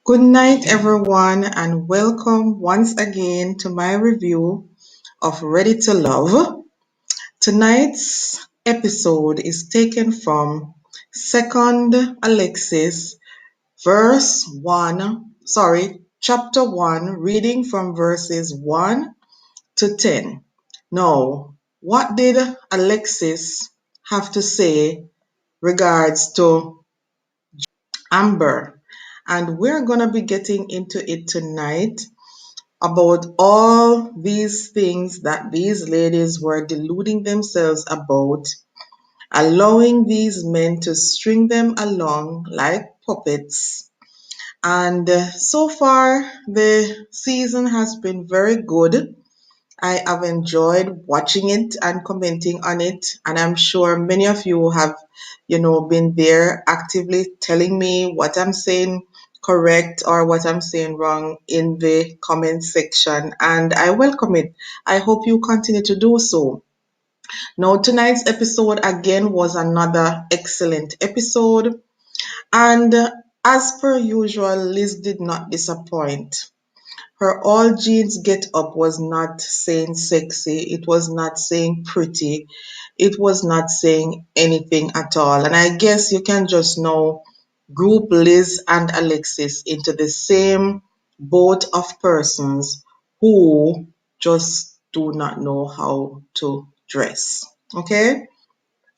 Good night, everyone, and welcome once again to my review of Ready to Love. Tonight's episode is taken from Second Alexis, chapter 1, reading from verses 1 to 10. Now, what did Alexis have to say regards to Amber? And we're going to be getting into it tonight about all these things that these ladies were deluding themselves about, allowing these men to string them along like puppets. And so far, the season has been very good. I have enjoyed watching it and commenting on it, and I'm sure many of you have, been there actively telling me what I'm saying correct or what I'm saying wrong in the comment section, and I welcome it. I hope you continue to do so. Now, tonight's episode again was another excellent episode, and as per usual, Liz did not disappoint. Her all jeans get up was not saying sexy, it was not saying pretty, it was not saying anything at all. And I guess you can just now group Liz and Alexis into the same boat of persons who just do not know how to dress. Okay?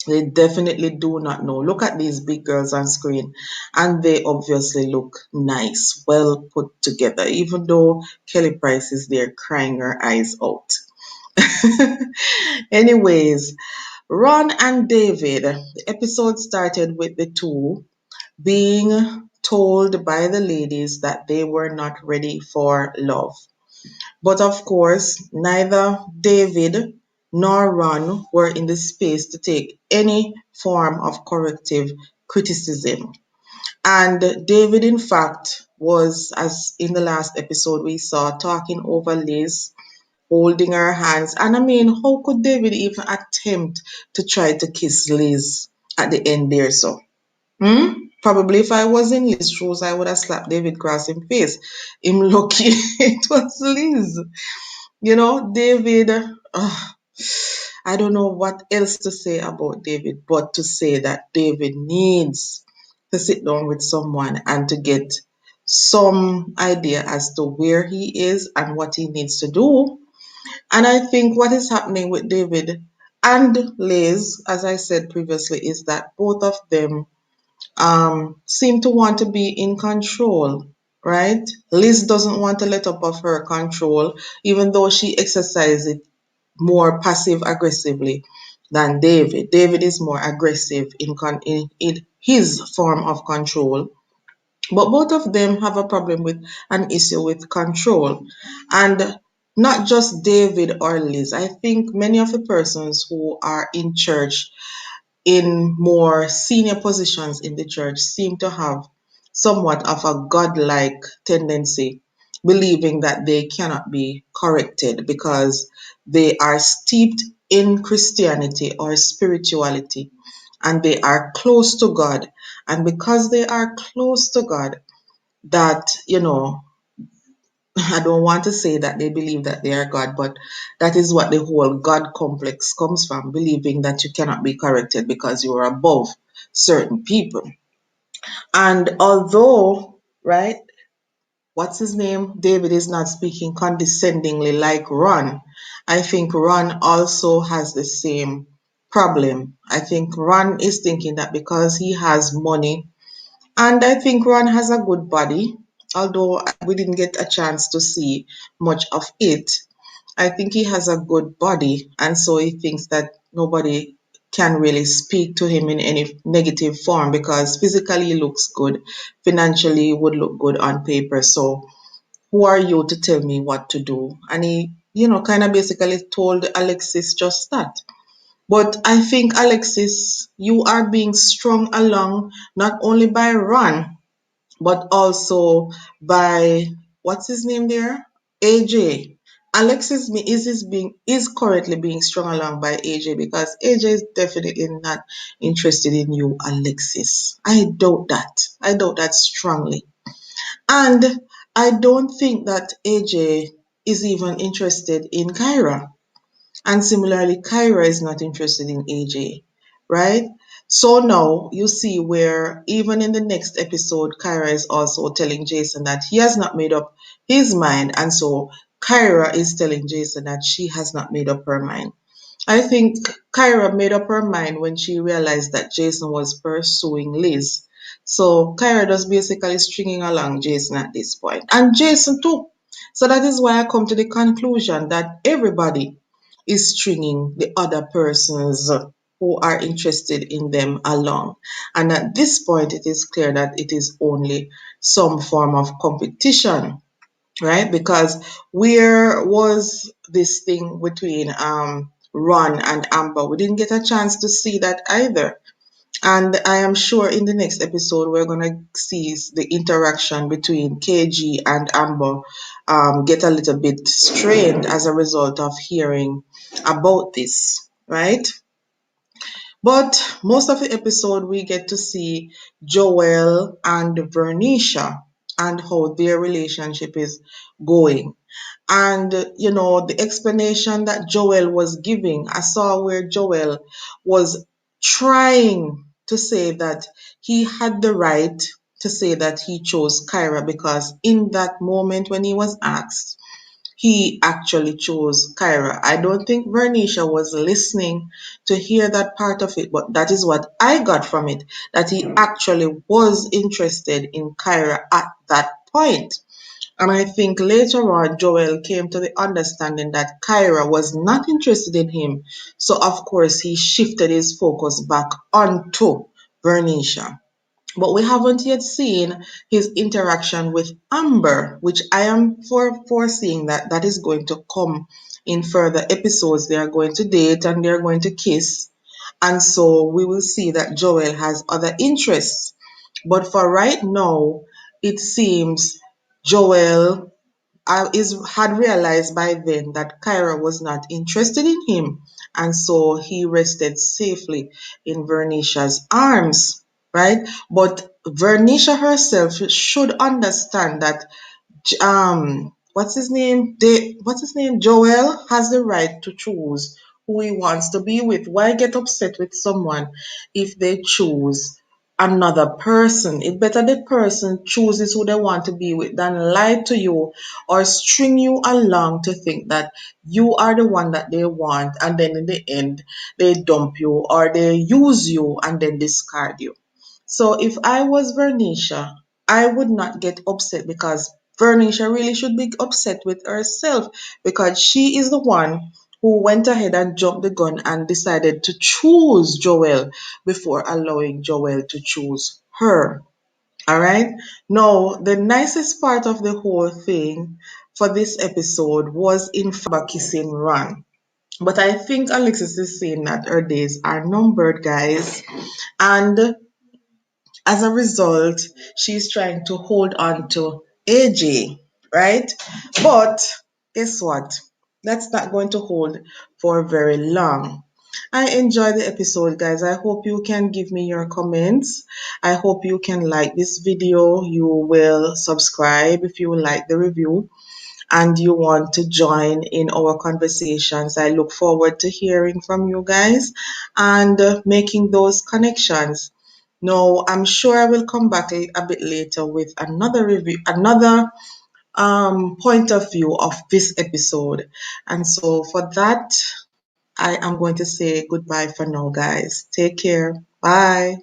They definitely do not know. Look at these big girls on screen, and they obviously look nice, well put together, even though Kelly Price is there crying her eyes out. Anyways, Ron and David, the episode started with the two being told by the ladies that they were not ready for love. But of course, neither David nor Ron were in the space to take any form of corrective criticism. And David, in fact, was, as in the last episode we saw, talking over Liz, holding her hands. And I mean, how could David even attempt to try to kiss Liz at the end there? So, probably if I was in Liz's shoes, I would have slapped David Cross in face. Him lucky it was Liz. David, I don't know what else to say about David, but to say that David needs to sit down with someone and to get some idea as to where he is and what he needs to do. And I think what is happening with David and Liz, as I said previously, is that both of them seem to want to be in control, right? Liz doesn't want to let up of her control, even though she exercises it more passive aggressively than David. David is more aggressive in his form of control. But both of them have a problem with an issue with control. And not just David or Liz. I think many of the persons who are in church in more senior positions in the church seem to have somewhat of a godlike tendency, believing that they cannot be corrected because they are steeped in Christianity or spirituality and they are close to God. And because they are close to God, that, I don't want to say that they believe that they are God, but that is what the whole God complex comes from, believing that you cannot be corrected because you are above certain people. And although, right, what's his name? David is not speaking condescendingly like Ron. I think Ron also has the same problem. I think Ron is thinking that because he has money, and I think Ron has a good body, although we didn't get a chance to see much of it. I think he has a good body, and so he thinks that nobody can really speak to him in any negative form because physically he looks good, financially he would look good on paper. So who are you to tell me what to do? And he, kind of basically told Alexis just that. But I think, Alexis, you are being strung along not only by Ron, but also by, what's his name there? AJ. Alexis is currently being strung along by AJ because AJ is definitely not interested in you, Alexis. I doubt that. I doubt that strongly. And I don't think that AJ is even interested in Kyra. And similarly, Kyra is not interested in AJ, right? So now you see where even in the next episode, Kyra is also telling Jason that he has not made up his mind. And so Kyra is telling Jason that she has not made up her mind. I think Kyra made up her mind when she realized that Jason was pursuing Liz. So Kyra just basically stringing along Jason at this point. And Jason too. So that is why I come to the conclusion that everybody is stringing the other persons who are interested in them along. And at this point, it is clear that it is only some form of competition, right? Because where was this thing between Ron and Amber? We didn't get a chance to see that either. And I am sure in the next episode we're gonna see the interaction between KG and Amber get a little bit strained as a result of hearing about this, right? But most of the episode we get to see Joel and Vernisha and how their relationship is going. And the explanation that Joel was giving, I saw where Joel was trying to say that he had the right to say that he chose Kyra because in that moment when he was asked, he actually chose Kyra. I don't think Vernisha was listening to hear that part of it, but that is what I got from it, that he actually was interested in Kyra at that point. And I think later on, Joel came to the understanding that Kyra was not interested in him. So, of course, he shifted his focus back onto Vernisha. But we haven't yet seen his interaction with Amber, which I am foreseeing that that is going to come in further episodes. They are going to date and they are going to kiss. And so we will see that Joel has other interests. But for right now, it seems Joel had realized by then that Kyra was not interested in him, and so he rested safely in Vernisha's arms, right? But Vernisha herself should understand that what's his name? Joel has the right to choose who he wants to be with. Why get upset with someone if they choose another person? It better the person chooses who they want to be with than lie to you or string you along to think that you are the one that they want, and then in the end they dump you or they use you and then discard you. So if I was Vernisha, I would not get upset because Vernisha really should be upset with herself because she is the one who went ahead and jumped the gun and decided to choose Joel before allowing Joel to choose her. All right. Now, the nicest part of the whole thing for this episode was in fact kissing Ron. But I think Alexis is saying that her days are numbered, guys. And as a result, she's trying to hold on to AJ, right? But guess what? That's not going to hold for very long. I enjoyed the episode, guys. I hope you can give me your comments. I hope you can like this video. You will subscribe if you like the review and you want to join in our conversations. I look forward to hearing from you guys and making those connections. Now, I'm sure I will come back a bit later with another review, another point of view of this episode. And so, for that, I am going to say goodbye for now, guys. Take care. Bye.